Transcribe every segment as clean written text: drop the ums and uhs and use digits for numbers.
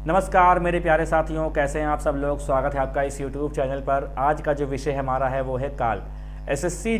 नमस्कार मेरे प्यारे साथियों, कैसे हैं आप सब लोग। स्वागत है आपका इस YouTube चैनल पर। आज का जो विषय हमारा है वो है काल। एसएससी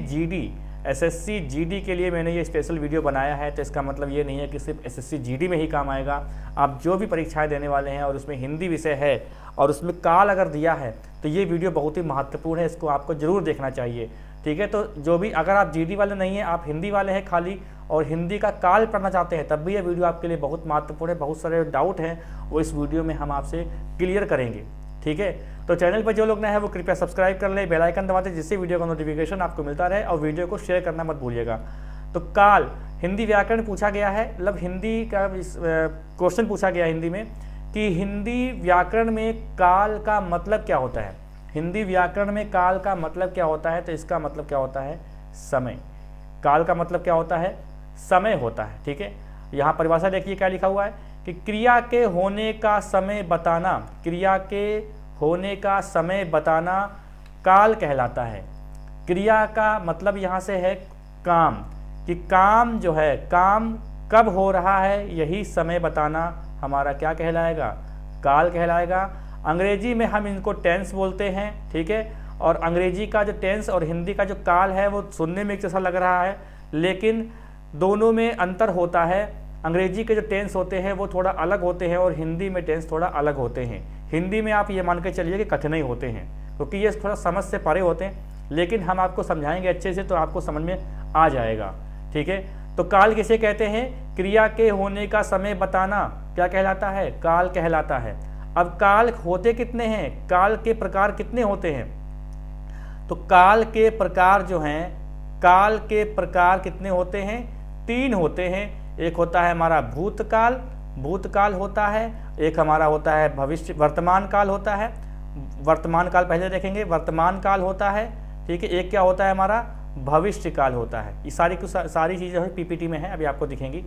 जीडी के लिए मैंने ये स्पेशल वीडियो बनाया है। तो इसका मतलब ये नहीं है कि सिर्फ एसएससी जीडी में ही काम आएगा। आप जो भी परीक्षाएं देने वाले हैं और उसमें हिंदी विषय है और उसमें काल अगर दिया है तो ये वीडियो बहुत ही महत्वपूर्ण है, इसको आपको ज़रूर देखना चाहिए। ठीक है, तो जो भी अगर आप जीडी वाले नहीं हैं, आप हिंदी वाले हैं खाली और हिंदी का काल पढ़ना चाहते हैं, तब भी ये वीडियो आपके लिए बहुत महत्वपूर्ण है। बहुत सारे डाउट हैं वो इस वीडियो में हम आपसे क्लियर करेंगे। ठीक है, तो चैनल पर जो लोग नए हैं वो कृपया सब्सक्राइब कर लें, बेल आइकन दबा दें जिससे वीडियो का नोटिफिकेशन आपको मिलता रहे, और वीडियो को शेयर करना मत भूलिएगा। तो काल हिंदी व्याकरण पूछा गया है, मतलब हिंदी का क्वेश्चन पूछा गया हिंदी में कि हिंदी व्याकरण में काल का मतलब क्या होता है। हिंदी व्याकरण में काल का मतलब क्या होता है, तो इसका मतलब क्या होता है, समय। काल का मतलब क्या होता है, समय होता है। ठीक है, यहाँ परिभाषा देखिए क्या लिखा हुआ है कि क्रिया के होने का समय बताना, क्रिया के होने का समय बताना काल कहलाता है। क्रिया का मतलब यहाँ से है काम, कि काम जो है, काम कब हो रहा है यही समय बताना हमारा क्या कहलाएगा, काल कहलाएगा। अंग्रेजी में हम इनको टेंस बोलते हैं। ठीक है, और अंग्रेजी का जो टेंस और हिंदी का जो काल है वो सुनने में एक जैसा लग रहा है, लेकिन दोनों में अंतर होता है। अंग्रेजी के जो टेंस होते हैं वो थोड़ा अलग होते हैं और हिंदी में टेंस थोड़ा अलग होते हैं। हिंदी में आप ये मान के चलिए कि कठिन ही होते हैं, क्योंकि ये थोड़ा समझ से परे होते हैं, लेकिन हम आपको समझाएंगे अच्छे से तो आपको समझ में आ जाएगा। ठीक है, तो काल किसे कहते हैं, क्रिया के होने का समय बताना क्या कहलाता है, काल कहलाता है। अब काल होते कितने हैं, काल के प्रकार कितने होते हैं, तो काल के प्रकार जो हैं, काल के प्रकार कितने होते हैं, 3 होते हैं। एक होता है हमारा भूतकाल, भूतकाल होता है। एक हमारा होता है भविष्य, वर्तमान काल होता है। वर्तमान काल पहले देखेंगे, वर्तमान काल होता है। ठीक है, एक क्या होता है हमारा, भविष्य काल होता है। ये सारी चीज़ें जो है पीपीटी में है, अभी आपको दिखेंगी।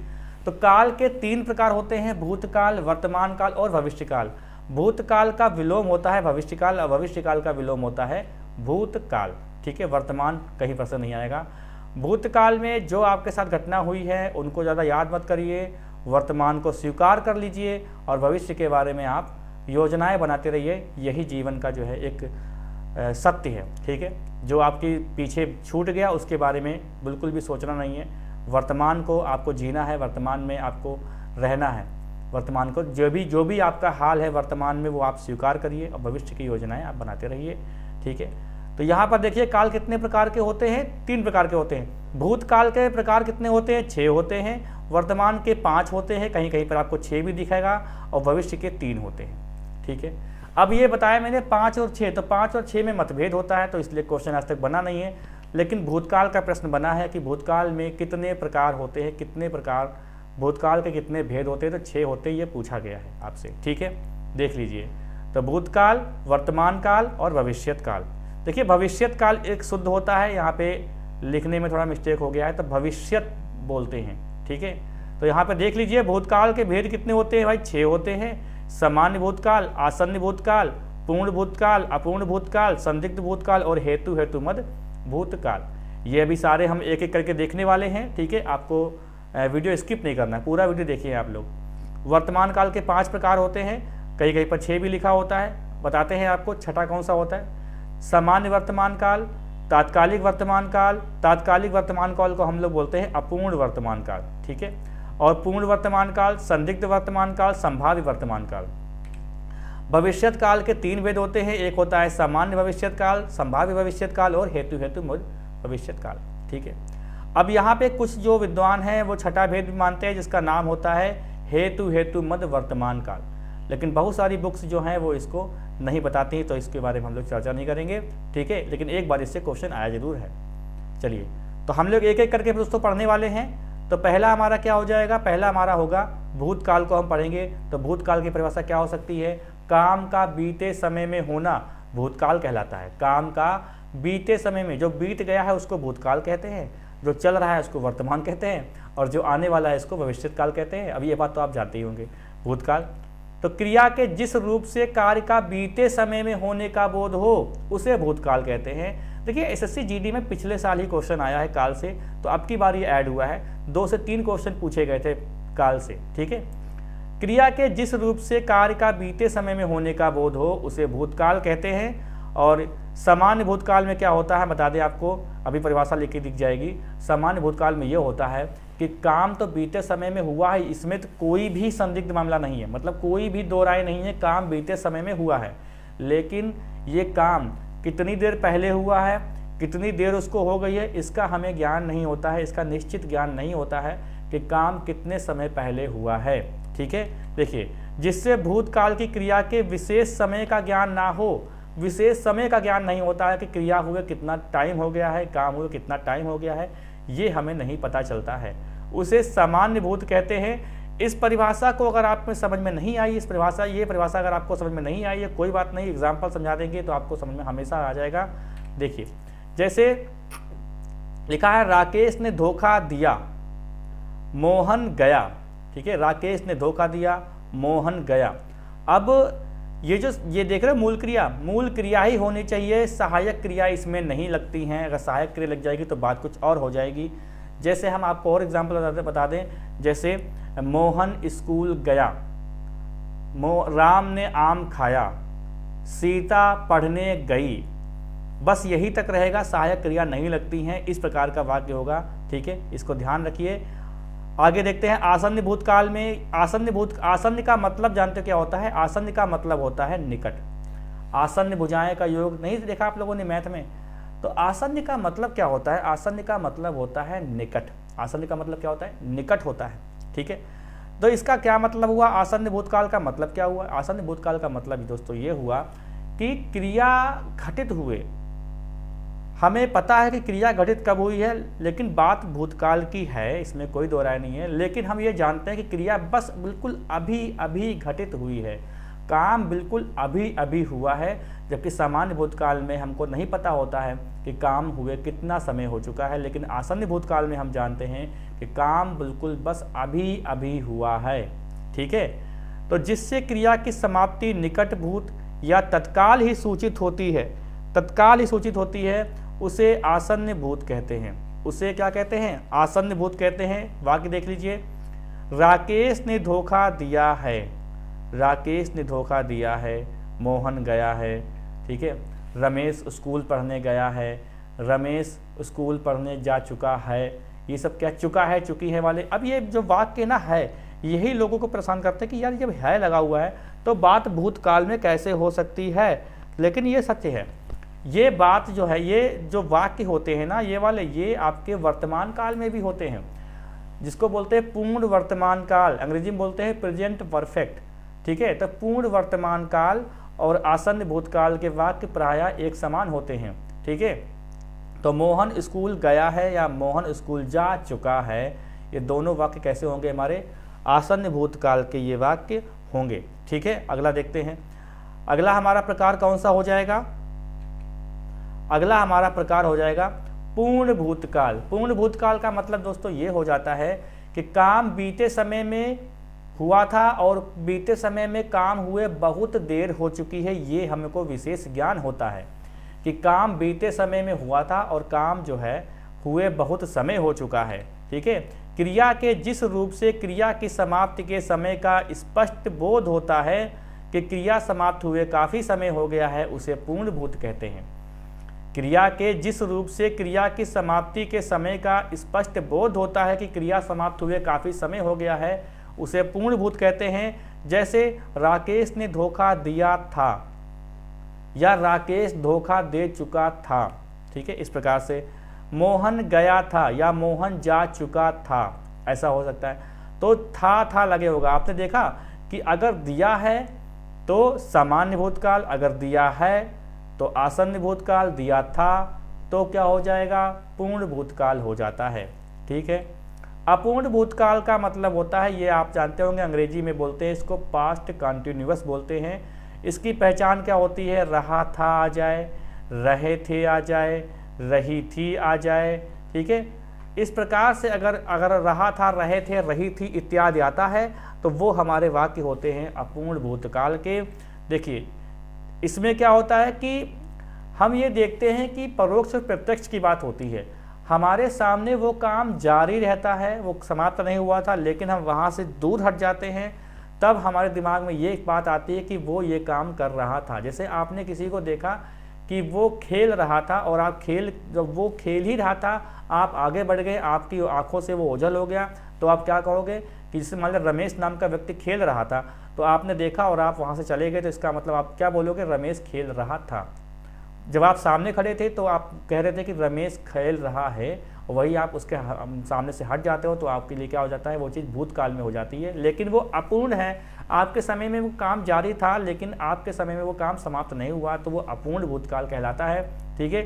तो काल के 3 प्रकार होते हैं, भूतकाल, वर्तमान काल और भविष्य काल। भूतकाल का विलोम होता है भविष्य काल और भविष्य काल का विलोम होता है भूतकाल। ठीक है, वर्तमान कहीं प्रश्न नहीं आएगा। भूतकाल में जो आपके साथ घटना हुई है उनको ज़्यादा याद मत करिए, वर्तमान को स्वीकार कर लीजिए और भविष्य के बारे में आप योजनाएं बनाते रहिए। यही जीवन का जो है एक सत्य है। ठीक है, जो आपके पीछे छूट गया उसके बारे में बिल्कुल भी सोचना नहीं है। वर्तमान को आपको जीना है, वर्तमान में आपको रहना है। वर्तमान को जो भी आपका हाल है वर्तमान में वो आप स्वीकार करिए और भविष्य की योजनाएं आप बनाते रहिए। ठीक है, तो यहाँ पर देखिए काल कितने प्रकार के होते हैं, 3 प्रकार के होते हैं। भूतकाल के प्रकार कितने होते हैं, 6 होते हैं। वर्तमान के 5 होते हैं, कहीं कहीं पर आपको 6 भी दिखेगा, और भविष्य के 3 होते हैं। ठीक है, अब ये बताया मैंने 5 और 6, तो 5 और 6 में मतभेद होता है, तो इसलिए क्वेश्चन आज तक बना नहीं है। लेकिन भूतकाल का प्रश्न बना है कि भूतकाल में कितने प्रकार होते हैं, कितने प्रकार, भूतकाल के कितने भेद होते हैं, तो 6 होते हैं, ये पूछा गया है आपसे। ठीक है, देख लीजिए। तो भूतकाल, वर्तमान काल और भविष्यत काल। देखिए भविष्यत काल एक शुद्ध होता है, यहाँ पे लिखने में थोड़ा मिस्टेक हो गया है, तो भविष्यत बोलते हैं। ठीक है, तो यहाँ पे देख लीजिए भूतकाल के भेद कितने होते हैं भाई, 6 होते हैं। सामान्य भूतकाल, आसन्न भूतकाल, पूर्ण भूतकाल, अपूर्ण भूतकाल, संदिग्ध भूतकाल और हेतुमद भूतकाल। ये अभी सारे हम एक एक करके देखने वाले हैं। ठीक है, आपको वीडियो स्किप नहीं करना है, पूरा वीडियो देखिए आप लोग। वर्तमान काल के 5 प्रकार होते हैं, कहीं कहीं पर 6 भी लिखा होता है। बताते हैं आपको छठा कौन सा होता है। सामान्य वर्तमान काल, तात्कालिक वर्तमान काल, तात्कालिक वर्तमान काल को हम लोग बोलते हैं अपूर्ण वर्तमान काल। ठीक है, और पूर्ण वर्तमान काल, संदिग्ध वर्तमान काल, संभाव्य वर्तमान काल। भविष्यत काल के 3 भेद होते हैं, एक होता है सामान्य भविष्यत काल, संभाव्य भविष्यत काल और हेतुमद भविष्यत काल। ठीक है, अब यहाँ पे कुछ जो विद्वान हैं वो छठा भेद भी मानते हैं, जिसका नाम होता है हेतुमद वर्तमान काल। लेकिन बहुत सारी बुक्स जो हैं वो इसको नहीं बताती, तो इसके बारे में हम लोग चर्चा नहीं करेंगे। ठीक है, लेकिन एक बार इससे क्वेश्चन आया जरूर है। चलिए, तो हम लोग एक एक करके दोस्तों पढ़ने वाले हैं। तो पहला हमारा क्या हो जाएगा, पहला हमारा होगा भूतकाल को हम पढ़ेंगे। तो भूतकाल की परिभाषा क्या हो सकती है, काम का बीते समय में होना भूतकाल कहलाता है। काम का बीते समय में, जो बीत गया है उसको भूतकाल कहते हैं, जो चल रहा है उसको वर्तमान कहते हैं, और जो आने वाला है इसको भविष्यत काल कहते हैं। अब ये बात तो आप जानते ही होंगे। भूतकाल तो क्रिया के जिस रूप से कार्य का बीते समय में होने का बोध हो उसे भूतकाल कहते हैं। देखिए एसएससी जीडी में पिछले साल ही क्वेश्चन आया है काल से, तो अब की बार ये ऐड हुआ है। 2 से 3 क्वेश्चन पूछे गए थे काल से। ठीक है, क्रिया के जिस रूप से कार्य का बीते समय में होने का बोध हो उसे भूतकाल कहते हैं। और सामान्य भूतकाल में क्या होता है बता दें आपको, अभी परिभाषा लिखी दिख जाएगी। सामान्य भूतकाल में यह होता है कि काम तो बीते समय में हुआ है, इसमें तो कोई भी संदिग्ध मामला नहीं है, मतलब कोई भी दो राय नहीं है, काम बीते समय में हुआ है। लेकिन ये काम कितनी देर पहले हुआ है, कितनी देर उसको हो गई है, इसका हमें ज्ञान नहीं होता है, इसका निश्चित ज्ञान नहीं होता है कि काम कितने समय पहले हुआ है। ठीक है, देखिए, जिससे भूतकाल की क्रिया के विशेष समय का ज्ञान ना हो, विशेष समय का ज्ञान नहीं होता है कि क्रिया हुए कितना टाइम हो गया है, काम हुए कितना टाइम हो गया है, ये हमें नहीं पता चलता है, उसे सामान्य भूत कहते हैं। इस परिभाषा को अगर आप में समझ में नहीं आई, ये परिभाषा अगर आपको समझ में नहीं आई है, कोई बात नहीं, एग्जाम्पल समझा देंगे तो आपको समझ में हमेशा आ जाएगा। देखिए, जैसे लिखा है राकेश ने धोखा दिया, मोहन गया। ठीक है, राकेश ने धोखा दिया, मोहन गया। अब ये देख रहे हो मूल क्रिया ही होनी चाहिए, सहायक क्रिया इसमें नहीं लगती हैं। अगर सहायक क्रिया लग जाएगी तो बात कुछ और हो जाएगी। जैसे हम आपको और एग्जाम्पल बता दें, जैसे मोहन स्कूल गया, राम ने आम खाया, सीता पढ़ने गई, बस यही तक रहेगा, सहायक क्रिया नहीं लगती हैं। इस प्रकार का वाक्य होगा। ठीक है, इसको ध्यान रखिए। आगे देखते हैं आसन्न भूतकाल में। आसन्न का मतलब जानते हो क्या होता है? आसन्न का मतलब होता है निकट। आसन्न भुजाएं का योग नहीं देखा आप लोगों ने मैथ में? तो आसन्न का मतलब क्या होता है? आसन्न का मतलब होता है निकट। आसन्न का मतलब क्या होता है? निकट होता है। ठीक है, तो इसका क्या मतलब हुआ? आसन्न भूतकाल का मतलब क्या हुआ? आसन्न भूतकाल का मतलब दोस्तों ये हुआ कि क्रिया घटित हुए, हमें पता है कि क्रिया घटित कब हुई है, लेकिन बात भूतकाल की है, इसमें कोई दो राय नहीं है। लेकिन हम ये जानते हैं कि क्रिया बस बिल्कुल अभी अभी घटित हुई है, काम बिल्कुल अभी अभी हुआ है। जबकि सामान्य भूतकाल में हमको नहीं पता होता है कि काम हुए कितना समय हो चुका है, लेकिन आसन्न भूतकाल में हम जानते हैं कि काम बिल्कुल बस अभी अभी हुआ है। ठीक है, तो जिससे क्रिया की समाप्ति निकट भूत या तत्काल ही सूचित होती है, तत्काल ही सूचित होती है, उसे आसन्न भूत कहते हैं। उसे क्या कहते हैं? आसन्न भूत कहते हैं। वाक्य देख लीजिए, राकेश ने धोखा दिया है, राकेश ने धोखा दिया है, मोहन गया है। ठीक है, रमेश स्कूल पढ़ने गया है, रमेश स्कूल पढ़ने जा चुका है। ये सब क्या चुका है, चुकी है वाले। अब ये जो वाक्य ना है, यही लोगों को परेशान करते हैं कि यार जब है लगा हुआ है तो बात भूतकाल में कैसे हो सकती है। लेकिन ये सत्य है, ये बात जो है, ये जो वाक्य होते हैं ना ये वाले, ये आपके वर्तमान काल में भी होते हैं, जिसको बोलते हैं पूर्ण वर्तमान काल, अंग्रेजी में बोलते हैं प्रेजेंट परफेक्ट। ठीक है, तो पूर्ण वर्तमान काल और आसन्न भूतकाल के वाक्य प्रायः एक समान होते हैं। ठीक है, तो मोहन स्कूल गया है या मोहन स्कूल जा चुका है, ये दोनों वाक्य कैसे होंगे? हमारे आसन्न भूतकाल के ये वाक्य होंगे। ठीक है, अगला देखते हैं। अगला हमारा प्रकार कौन सा हो जाएगा? अगला हमारा प्रकार हो जाएगा पूर्ण भूतकाल। पूर्ण भूतकाल का मतलब दोस्तों ये हो जाता है कि काम बीते समय में हुआ था और बीते समय में काम हुए बहुत देर हो चुकी है, ये हमको विशेष ज्ञान होता है कि काम बीते समय में हुआ था और काम जो है हुए बहुत समय हो चुका है। ठीक है, क्रिया के जिस रूप से क्रिया की समाप्ति के समय का स्पष्ट बोध होता है कि क्रिया समाप्त हुए काफ़ी समय हो गया है, उसे पूर्ण भूत कहते हैं। क्रिया के जिस रूप से क्रिया की समाप्ति के समय का स्पष्ट बोध होता है कि क्रिया समाप्त हुए काफ़ी समय हो गया है, उसे पूर्ण भूत कहते हैं। जैसे राकेश ने धोखा दिया था या राकेश धोखा दे चुका था। ठीक है, इस प्रकार से मोहन गया था या मोहन जा चुका था, ऐसा हो सकता है। तो था लगे होगा। आपने देखा कि अगर दिया है तो सामान्य भूतकाल, अगर दिया है तो आसन्न भूतकाल, दिया था तो क्या हो जाएगा? पूर्ण भूतकाल हो जाता है। ठीक है, अपूर्ण भूतकाल का मतलब होता है, ये आप जानते होंगे, अंग्रेजी में बोलते हैं इसको पास्ट कंटिन्यूअस बोलते हैं। इसकी पहचान क्या होती है? रहा था आ जाए, रहे थे आ जाए, रही थी आ जाए। ठीक है, इस प्रकार से अगर रहा था, रहे थे, रही थी इत्यादि आता है तो वो हमारे वाक्य होते हैं अपूर्ण भूतकाल के। देखिए, इसमें क्या होता है कि हम ये देखते हैं कि परोक्ष और प्रत्यक्ष की बात होती है। हमारे सामने वो काम जारी रहता है, वो समाप्त नहीं हुआ था, लेकिन हम वहाँ से दूर हट जाते हैं तब हमारे दिमाग में ये एक बात आती है कि वो ये काम कर रहा था। जैसे आपने किसी को देखा कि वो खेल रहा था और आप जब वो खेल ही रहा था, आप आगे बढ़ गए, आपकी आंखों से वो ओझल हो गया, तो आप क्या कहोगे कि जैसे मान लो रमेश नाम का व्यक्ति खेल रहा था, तो आपने देखा और आप वहाँ से चले गए, तो इसका मतलब आप क्या बोलोगे, रमेश खेल रहा था। जब आप सामने खड़े थे तो आप कह रहे थे कि रमेश खेल रहा है, वही आप उसके सामने से हट जाते हो तो आपके लिए क्या हो जाता है, वो चीज़ भूतकाल में हो जाती है, लेकिन वो अपूर्ण है। आपके समय में वो काम जारी था, लेकिन आपके समय में वो काम समाप्त नहीं हुआ, तो वो अपूर्ण भूतकाल कहलाता है। ठीक है,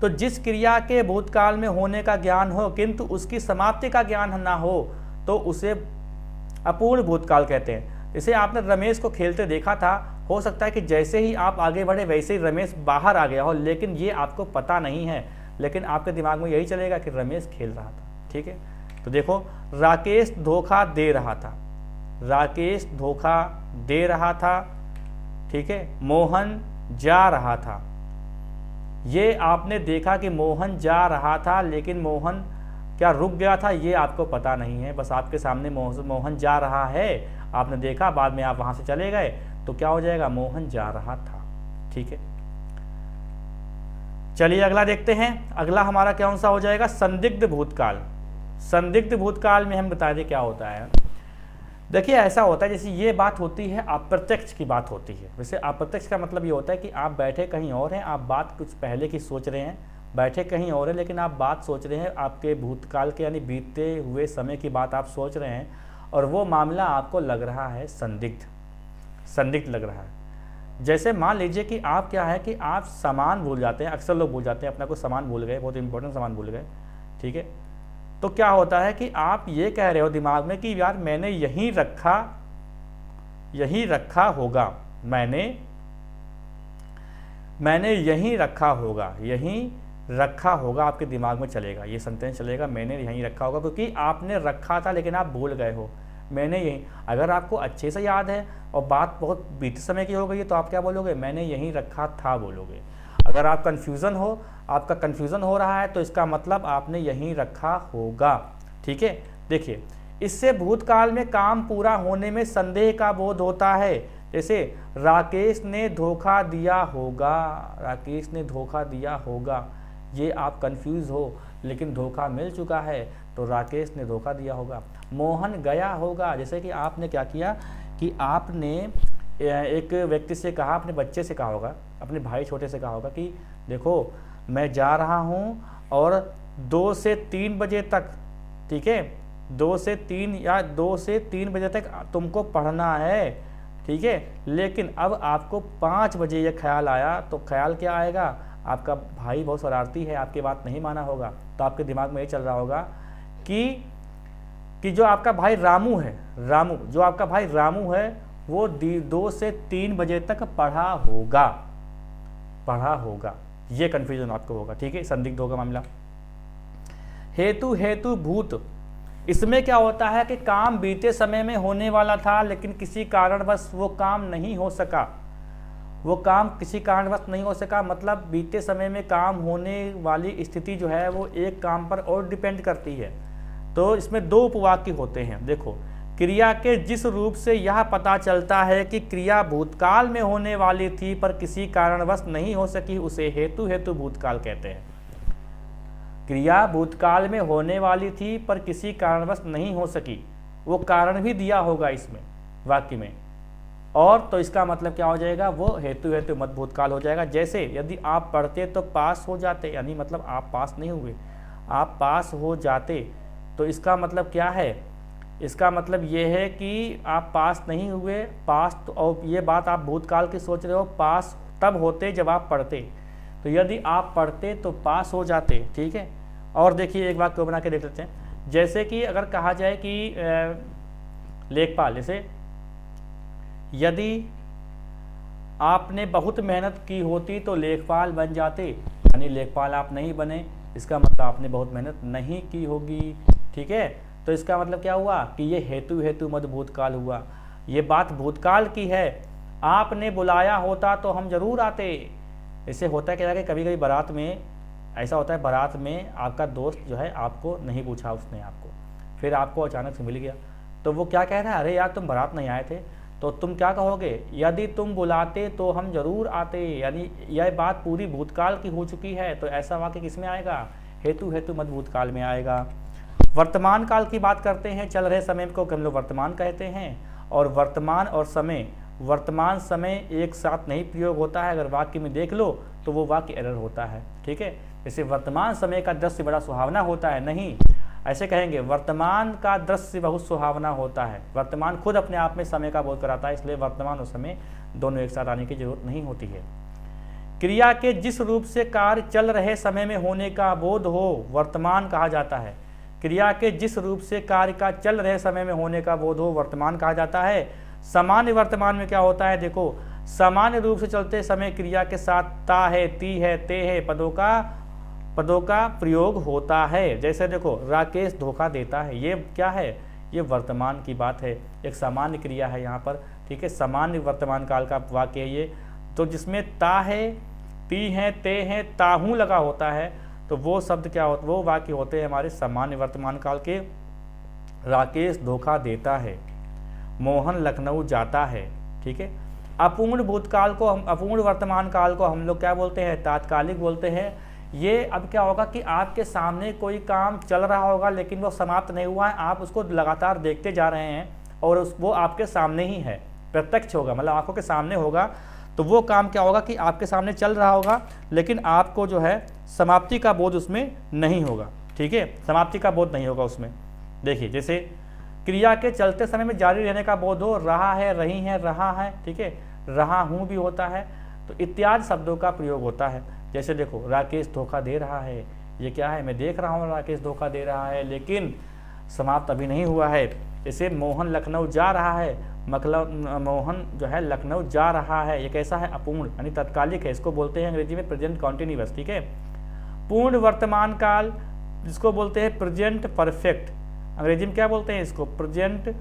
तो जिस क्रिया के भूतकाल में होने का ज्ञान हो किंतु उसकी समाप्ति का ज्ञान ना हो, तो उसे अपूर्ण भूतकाल कहते हैं। जैसे आपने रमेश को खेलते देखा था, हो सकता है कि जैसे ही आप आगे बढ़े वैसे ही रमेश बाहर आ गया हो, लेकिन ये आपको पता नहीं है, लेकिन आपके दिमाग में यही चलेगा कि रमेश खेल रहा था। ठीक है, तो देखो, राकेश धोखा दे रहा था, राकेश धोखा दे रहा था। ठीक है, मोहन जा रहा था। ये आपने देखा कि मोहन जा रहा था, लेकिन मोहन क्या रुक गया था, ये आपको पता नहीं है। बस आपके सामने मोहन जा रहा है, आपने देखा, बाद में आप वहां से चले गए, तो क्या हो जाएगा, मोहन जा रहा था। ठीक है, चलिए अगला देखते हैं। अगला हमारा कौन सा हो जाएगा, संदिग्ध भूतकाल। संदिग्ध भूतकाल में हम बता दें क्या होता है। देखिए, ऐसा होता है जैसे ये बात होती है, अप्रत्यक्ष की बात होती है। वैसे अप्रत्यक्ष का मतलब ये होता है कि आप बैठे कहीं और हैं, आप बात कुछ पहले की सोच रहे हैं, बैठे कहीं और हैं, लेकिन आप बात सोच रहे हैं आपके भूतकाल के यानी बीते हुए समय की बात आप सोच रहे हैं, और वो मामला आपको लग रहा है संदिग्ध, संदिग्ध लग रहा है। जैसे मान लीजिए कि आप क्या है कि आप सामान भूल जाते हैं, अक्सर लोग भूल जाते हैं, अपना कोई सामान भूल गए, बहुत इंपॉर्टेंट सामान भूल गए। ठीक है, तो क्या होता है कि आप ये कह रहे हो दिमाग में कि यार मैंने यहीं रखा होगा, मैंने यहीं रखा होगा, यहीं रखा होगा, आपके दिमाग में चलेगा, ये सेंटेंस चलेगा, मैंने यहीं रखा होगा, क्योंकि आपने रखा था लेकिन आप भूल गए हो, मैंने यहीं। अगर आपको अच्छे से याद है और बात बहुत बीते समय की हो गई है, तो आप क्या बोलोगे, मैंने यहीं रखा था बोलोगे। अगर आप आपका कन्फ्यूज़न हो रहा है, तो इसका मतलब आपने यहीं रखा होगा। ठीक है, देखिए, इससे भूतकाल में काम पूरा होने में संदेह का बोध होता है। जैसे राकेश ने धोखा दिया होगा, राकेश ने धोखा दिया होगा, ये आप कंफ्यूज हो, लेकिन धोखा मिल चुका है, तो राकेश ने धोखा दिया होगा। मोहन गया होगा, जैसे कि आपने क्या किया कि आपने एक व्यक्ति से कहा, अपने बच्चे से कहा होगा, अपने भाई छोटे से कहा होगा कि देखो मैं जा रहा हूँ और 2 से 3 बजे तक, ठीक है, 2 से 3 बजे तक तुमको पढ़ना है। ठीक है, लेकिन अब आपको 5 बजे ये ख्याल आया, तो ख्याल क्या आएगा, आपका भाई बहुत शरारती है, आपकी बात नहीं माना होगा, तो आपके दिमाग में ये चल रहा होगा कि जो आपका भाई रामू है, जो आपका भाई रामू है वो 2 से 3 बजे तक पढ़ा होगा, ये कन्फ्यूजन आपको होगा। ठीक है, संदिग्ध होगा मामला। हेतु भूत, इसमें क्या होता है कि काम बीते समय में होने वाला था, लेकिन किसी कारणवश वो काम नहीं हो सका, मतलब बीते समय में काम होने वाली स्थिति जो है वो एक काम पर और डिपेंड करती है। तो इसमें 2 उपवाक्य होते हैं। देखो, क्रिया के जिस रूप से यह पता चलता है कि क्रिया भूतकाल में होने वाली थी पर किसी कारणवश नहीं हो सकी, उसे हेतु भूतकाल कहते हैं। क्रिया भूतकाल में होने वाली थी पर किसी कारणवश नहीं हो सकी, वो कारण भी दिया होगा इसमें वाक्य में, और तो इसका मतलब क्या हो जाएगा, वो हेतु मत भूतकाल हो जाएगा। जैसे यदि आप पढ़ते तो पास हो जाते, यानी मतलब आप पास नहीं हुए, आप पास हो जाते, तो इसका मतलब क्या है, इसका मतलब ये है कि आप पास नहीं हुए, पास तो, और ये बात आप भूतकाल की सोच रहे हो, पास तब होते जब आप पढ़ते, तो यदि आप पढ़ते तो पास हो जाते। ठीक है, और देखिए एक बात को बना के देख लेते हैं। जैसे कि अगर कहा जाए कि लेखपाल, जैसे यदि आपने बहुत मेहनत की होती तो लेखपाल बन जाते, यानी लेखपाल आप नहीं बने, इसका मतलब आपने बहुत मेहनत नहीं की होगी। ठीक है, तो इसका मतलब क्या हुआ कि ये हेतु मत भूतकाल हुआ, ये बात भूतकाल की है। आपने बुलाया होता तो हम जरूर आते। इससे होता है क्या कि कभी कभी बारात में ऐसा होता है, बारात में आपका दोस्त जो है आपको नहीं पूछा, उसने आपको, फिर आपको अचानक से मिल गया, तो वो क्या कह रहा है, अरे यार तुम बारात नहीं आए थे, तो तुम क्या कहोगे, यदि तुम बुलाते तो हम जरूर आते। यानी यह बात पूरी भूतकाल की हो चुकी है, तो ऐसा वाक्य किस में आएगा, हेतु हेतु मत भूतकाल में आएगा। वर्तमान काल की बात करते हैं, चल रहे समय को हम लोग वर्तमान कहते हैं, और वर्तमान और समय, वर्तमान समय एक साथ नहीं प्रयोग होता है। अगर वाक्य में देख लो तो वो वाक्य एरर होता है, ठीक है। जैसे वर्तमान समय का दृश्य बड़ा सुहावना होता है, नहीं, ऐसे कहेंगे वर्तमान का दृश्य बहुत सुहावना होता है। वर्तमान खुद अपने आप में समय का बोध कराता है, इसलिए वर्तमान और समय दोनों एक साथ आने की जरूरत नहीं होती है। क्रिया के जिस रूप से कार्य चल रहे समय में होने का बोध हो वर्तमान कहा जाता है। क्रिया के जिस रूप से कार्य का चल रहे समय में होने का बोध हो वर्तमान कहा जाता है। सामान्य वर्तमान में क्या होता है, देखो सामान्य रूप से चलते समय क्रिया के साथ ता है, ती है, ते है पदों का प्रयोग होता है। जैसे देखो राकेश धोखा देता है, ये क्या है, ये वर्तमान की बात है, एक सामान्य क्रिया है यहाँ पर, ठीक है, सामान्य वर्तमान काल का वाक्य है ये। तो जिसमें ता है, ती है, ते है, ताहू लगा होता है, तो वो शब्द क्या होता, वो वाक्य होते हैं हमारे सामान्य वर्तमान काल के। राकेश धोखा देता है, मोहन लखनऊ जाता है, ठीक है। अपूर्ण भूतकाल को हम, अपूर्ण वर्तमान काल को हम लोग क्या बोलते हैं, तात्कालिक बोलते हैं। ये अब क्या होगा कि आपके सामने कोई काम चल रहा होगा लेकिन वो समाप्त नहीं हुआ है, आप उसको लगातार देखते जा रहे हैं और वो आपके सामने ही है, प्रत्यक्ष होगा, मतलब आंखों के सामने होगा। तो वो काम क्या होगा कि आपके सामने चल रहा होगा लेकिन आपको जो है समाप्ति का बोध उसमें नहीं होगा, ठीक है, समाप्ति का बोध नहीं होगा उसमें। देखिए जैसे क्रिया के चलते समय में जारी रहने का बोध हो, रहा है, रही है, रहा है, ठीक है, रहा हूँ भी होता है, तो इत्यादि शब्दों का प्रयोग होता है। जैसे देखो राकेश धोखा दे रहा है, ये क्या है, मैं देख रहा हूँ राकेश धोखा दे रहा है लेकिन समाप्त अभी नहीं हुआ है। जैसे मोहन लखनऊ जा रहा है, मोहन जो है लखनऊ जा रहा है, ये कैसा है, अपूर्ण यानी तत्कालिक है, इसको बोलते हैं अंग्रेजी में प्रेजेंट कॉन्टिन्यूअस, ठीक है। पूर्ण वर्तमान काल जिसको बोलते हैं प्रेजेंट परफेक्ट, अंग्रेजी में क्या बोलते हैं इसको, प्रेजेंट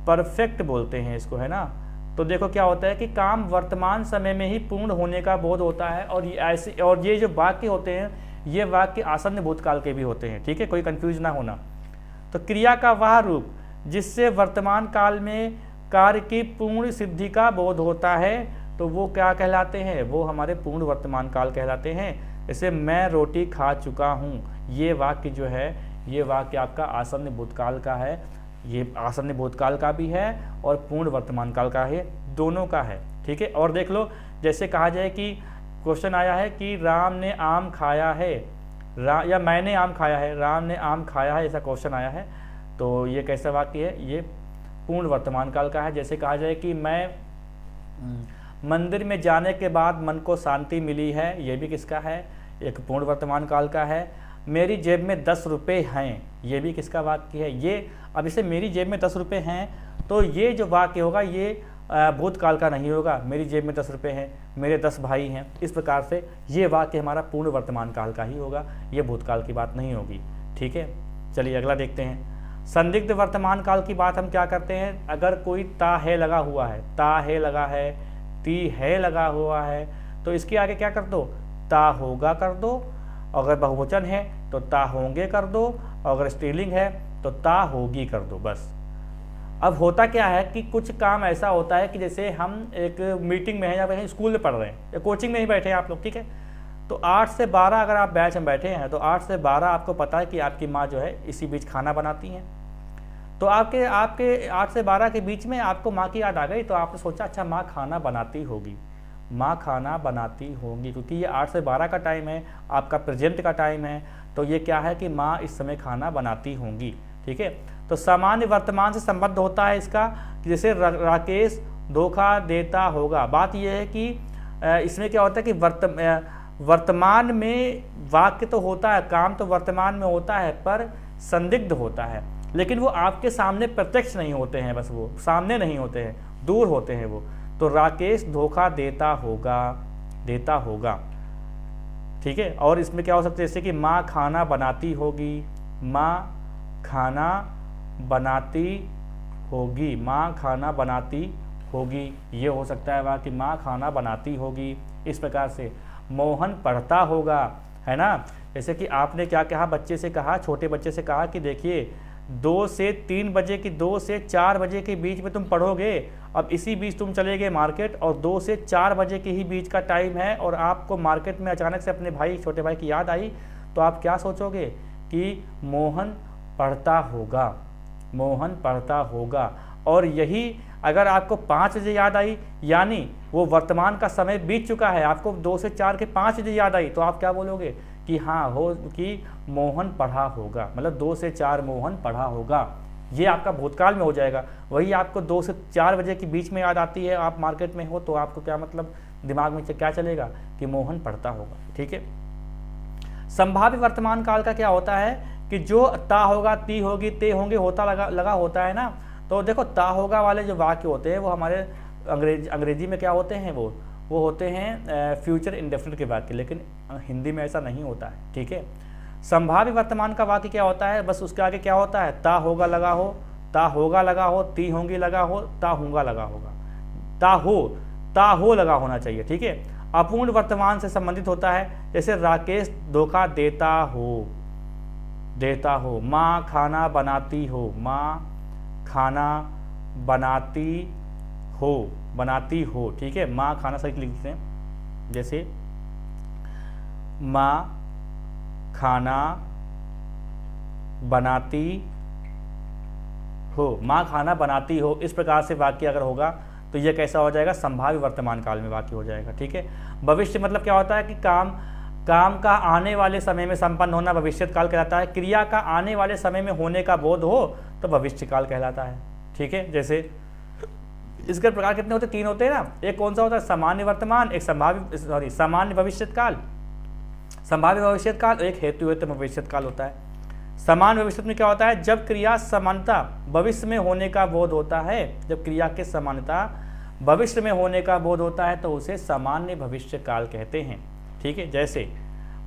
परफेक्ट बोलते हैं इसको, है ना। तो देखो क्या होता है कि काम वर्तमान समय में ही पूर्ण होने का बोध होता है, और ये ऐसे, और ये जो वाक्य होते हैं ये वाक्य आसन्न भूतकाल के भी होते हैं, ठीक है, कोई कंफ्यूज ना होना। तो क्रिया का वह रूप जिससे वर्तमान काल में कार्य की पूर्ण सिद्धि का बोध होता है, तो वो क्या कहलाते हैं, वो हमारे पूर्ण वर्तमान काल कहलाते हैं। जैसे मैं रोटी खा चुका हूँ, ये वाक्य जो है, ये वाक्य आपका आसन्न भूतकाल का है, ये आसन्न भूतकाल का भी है और पूर्ण वर्तमान काल का है, दोनों का है, ठीक है। और देख लो जैसे कहा जाए कि क्वेश्चन आया है कि राम ने आम खाया है, या मैंने आम खाया है, राम ने आम खाया है, ऐसा क्वेश्चन आया है, तो ये कैसा वाक्य है, ये पूर्ण वर्तमान काल का है। जैसे कहा जाए कि मैं मंदिर में जाने के बाद मन को शांति मिली है, ये भी किसका है, एक पूर्ण वर्तमान काल का है। मेरी जेब में 10 रुपये हैं, ये भी किसका वाक्य है, ये अब इसे मेरी जेब में 10 रुपये हैं, तो ये जो वाक्य होगा ये भूतकाल का नहीं होगा, मेरी जेब में 10 रुपये हैं, मेरे 10 भाई हैं, इस प्रकार से ये वाक्य हमारा पूर्ण वर्तमान काल का ही होगा, ये भूतकाल की बात नहीं होगी, ठीक है। चलिए अगला देखते हैं। संदिग्ध वर्तमान काल की बात हम क्या करते हैं, अगर कोई ता है लगा हुआ है, ता है लगा है, ती है लगा हुआ है, तो इसके आगे क्या कर दो, ता होगा कर दो, अगर बहुवचन है तो ता होंगे कर दो, अगर स्त्रीलिंग है तो ता होगी कर दो, बस। अब होता क्या है कि कुछ काम ऐसा होता है कि जैसे हम एक मीटिंग में हैं या कहीं स्कूल में पढ़ रहे हैं या कोचिंग में ही बैठे हैं आप लोग, ठीक है, तो 8 से 12 अगर आप बैच में बैठे हैं तो 8 से 12 आपको पता है कि आपकी माँ जो है इसी बीच खाना बनाती हैं, तो आपके 8 से 12 के बीच में आपको माँ की याद आ गई, तो आपने सोचा अच्छा माँ खाना बनाती होगी, माँ खाना बनाती होंगी, क्योंकि ये 8 से 12 का टाइम है, आपका प्रेजेंट का टाइम है, तो ये क्या है कि माँ इस समय खाना बनाती होंगी, ठीक है। तो सामान्य वर्तमान से संबद्ध होता है इसका, जैसे राकेश धोखा देता होगा। बात यह है कि इसमें क्या होता है कि वर्तमान में वाक्य तो होता है, काम तो वर्तमान में होता है, पर संदिग्ध होता है, लेकिन वो आपके सामने प्रत्यक्ष नहीं होते हैं, बस वो सामने नहीं होते हैं, दूर होते हैं वो। तो राकेश धोखा देता होगा, ठीक है। और इसमें क्या हो सकता है, जैसे कि माँ खाना बनाती होगी, माँ खाना बनाती होगी, माँ खाना बनाती होगी, ये हो सकता है वहाँ कि माँ खाना बनाती होगी, इस प्रकार से। मोहन पढ़ता होगा, है ना, जैसे कि आपने क्या कहा, बच्चे से कहा, छोटे बच्चे से कहा कि देखिए 2 से 3 बजे की 2 से 4 बजे के बीच में तुम पढ़ोगे। अब इसी बीच तुम चले गए मार्केट और 2 से 4 बजे के ही बीच का टाइम है और आपको मार्केट में अचानक से अपने भाई, छोटे भाई की याद आई, तो आप क्या सोचोगे कि मोहन पढ़ता होगा, मोहन पढ़ता होगा। और यही अगर आपको 5 बजे याद आई, यानी वो वर्तमान का समय बीत चुका है, आपको 2 से 4 के 5 बजे याद आई, तो आप क्या बोलोगे कि हाँ हो कि मोहन पढ़ा होगा, मतलब 2 से 4 मोहन पढ़ा होगा। ये आपका भूतकाल में हो जाएगा। वही आपको 2 से 4 बजे के बीच में याद आती है, आप मार्केट में हो, तो आपको क्या मतलब दिमाग में क्या चलेगा कि मोहन पढ़ता होगा। ठीक है। संभाव्य वर्तमान काल का क्या होता है कि जो ता होगा, ती होगी, ते होंगे, होता लगा होता है ना। तो देखो ता होगा वाले जो वाक्य होते हैं वो हमारे अंग्रेजी में क्या होते हैं, वो होते हैं फ्यूचर इंडेफिनिट के वाक्य, लेकिन हिंदी में ऐसा नहीं होता है। ठीक है। संभाव्य वर्तमान का वाक्य क्या होता है, बस उसके आगे क्या होता है, ता होगा लगा हो, ता होगा लगा हो, ती होंगी लगा हो, ता होगा लगा होगा, ता हो लगा होना चाहिए। ठीक है। अपूर्ण वर्तमान से संबंधित होता है, जैसे राकेश धोखा देता हो, देता हो। माँ खाना बनाती हो, माँ खाना बनाती हो, बनाती हो। ठीक है। माँ खाना सही लिखते हैं, जैसे माँ खाना बनाती हो, माँ खाना बनाती हो। इस प्रकार से वाक्य अगर होगा तो यह कैसा हो जाएगा, संभाव्य वर्तमान काल में वाक्य हो जाएगा। ठीक है। भविष्य मतलब क्या होता है कि काम का आने वाले समय में संपन्न होना भविष्य काल कहलाता है। क्रिया का आने वाले समय में होने का बोध हो तो भविष्य काल कहलाता है। ठीक है। जैसे इसके प्रकार कितने होते हैं, 3 होते हैं ना। एक कौन सा होता है, सामान्य वर्तमान, एक सामान्य भविष्य काल, संभाव्य भविष्य काल, एक हेतु भविष्य काल होता है। समान भविष्य में क्या होता है, जब क्रिया समानता भविष्य में होने का बोध होता है, जब क्रिया के समानता भविष्य में होने का बोध होता है तो उसे सामान्य भविष्य काल कहते हैं। ठीक है। जैसे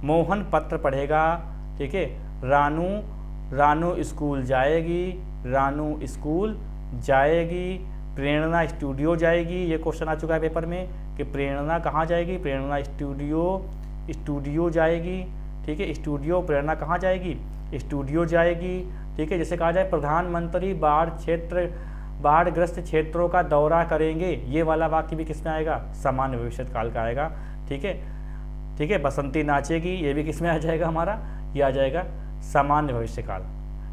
मोहन पत्र पढ़ेगा। ठीक है। रानू स्कूल जाएगी, रानू स्कूल जाएगी। प्रेरणा स्टूडियो जाएगी। ये क्वेश्चन आ चुका है पेपर में कि प्रेरणा कहाँ जाएगी, प्रेरणा स्टूडियो जाएगी। ठीक है। स्टूडियो, प्रेरणा कहाँ जाएगी, स्टूडियो जाएगी। ठीक है। जैसे कहा जाए प्रधानमंत्री बाढ़ग्रस्त क्षेत्रों का दौरा करेंगे, ये वाला वाक्य भी किसमें आएगा, सामान्य भविष्य काल का आएगा। ठीक है। ठीक है। बसंती नाचेगी, ये भी किसमें आ जाएगा हमारा, ये आ जाएगा सामान्य भविष्य काल।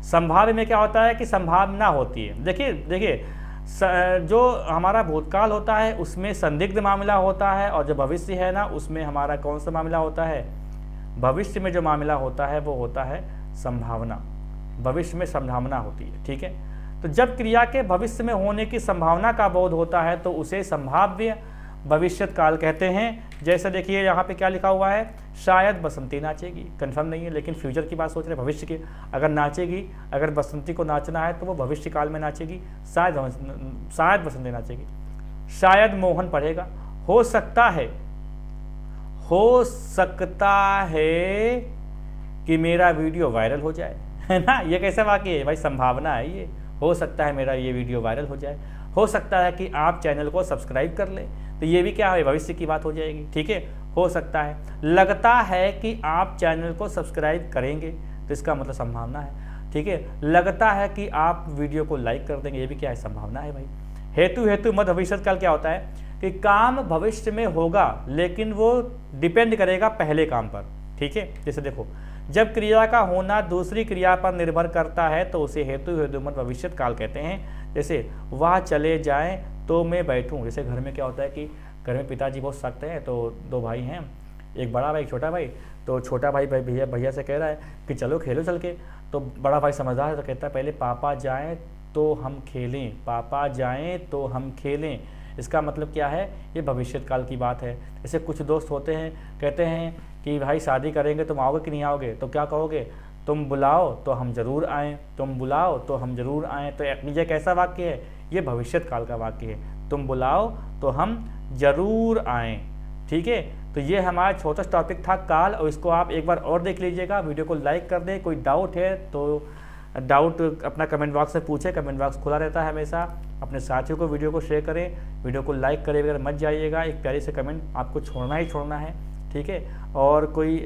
संभाव्य में क्या होता है कि संभावना होती है। देखिए जो हमारा भूतकाल होता है उसमें संदिग्ध मामला होता है, और जो भविष्य है ना उसमें हमारा कौन सा मामला होता है, भविष्य में जो मामला होता है वो होता है संभावना। भविष्य में संभावना होती है। ठीक है। तो जब क्रिया के भविष्य में होने की संभावना का बोध होता है तो उसे संभाव्य भविष्य काल कहते हैं। जैसे देखिए यहाँ पे क्या लिखा हुआ है, शायद बसंती नाचेगी, कंफर्म नहीं है लेकिन फ्यूचर की बात सोच रहे, भविष्य की। अगर नाचेगी, अगर बसंती को नाचना है तो वो भविष्य काल में नाचेगी, शायद बसंती नाचेगी। शायद मोहन पढ़ेगा। हो सकता है कि मेरा वीडियो वायरल हो जाए, है ना। ये कैसा वाक्य है भाई, संभावना है ये। हो सकता है मेरा ये वीडियो वायरल हो जाए। हो सकता है कि आप चैनल को सब्सक्राइब कर लें, तो ये भी क्या है, भविष्य की बात हो जाएगी। ठीक है। हो सकता है। लगता है कि आप चैनल को सब्सक्राइब करेंगे, तो इसका मतलब संभावना है। ठीक है। लगता है कि आप वीडियो को लाइक कर देंगे, ये भी क्या है, संभावना है भाई। हेतु मध्य भविष्य काल क्या होता है कि काम भविष्य में होगा लेकिन वो डिपेंड करेगा पहले काम पर। ठीक है। जैसे देखो, जब क्रिया का होना दूसरी क्रिया पर निर्भर करता है तो उसे हेतु मध्य भविष्य काल कहते हैं। जैसे वह चले जाएं तो मैं बैठूं। जैसे घर में क्या होता है कि घर में पिताजी बहुत सख्त हैं, तो 2 भाई हैं, एक बड़ा भाई एक छोटा भाई। तो छोटा भाई भैया से कह रहा है कि चलो खेलो चल के। तो बड़ा भाई समझदार है तो कहता है पहले पापा जाएं तो हम खेलें, पापा जाएं तो हम खेलें। इसका मतलब क्या है, ये भविष्य काल की बात है। जैसे कुछ दोस्त होते हैं, कहते हैं कि भाई शादी करेंगे, तुम आओगे कि नहीं आओगे, तो क्या कहोगे, तुम बुलाओ तो हम जरूर आएँ, तुम बुलाओ तो हम जरूर आएँ। तो ये कैसा वाक्य है, ये भविष्य काल का वाक्य है। तुम बुलाओ तो हम जरूर आएँ। ठीक है। तो ये हमारा छोटा टॉपिक था काल, और इसको आप एक बार और देख लीजिएगा। वीडियो को लाइक कर दें। कोई डाउट है तो डाउट अपना कमेंट बॉक्स में पूछे, कमेंट बॉक्स खुला रहता है हमेशा। अपने साथियों को वीडियो को शेयर करें, वीडियो को लाइक करें बगैर मत जाइएगा। एक प्यारी से कमेंट आपको छोड़ना ही छोड़ना है। ठीक है। और कोई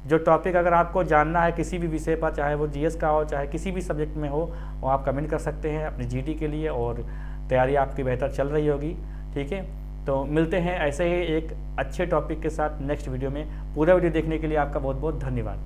जो टॉपिक अगर आपको जानना है किसी भी विषय पर, चाहे वो जीएस का हो चाहे किसी भी सब्जेक्ट में हो, वो आप कमेंट कर सकते हैं अपनी जीडी के लिए, और तैयारी आपकी बेहतर चल रही होगी। ठीक है, तो मिलते हैं ऐसे ही एक अच्छे टॉपिक के साथ नेक्स्ट वीडियो में। पूरा वीडियो देखने के लिए आपका बहुत बहुत धन्यवाद।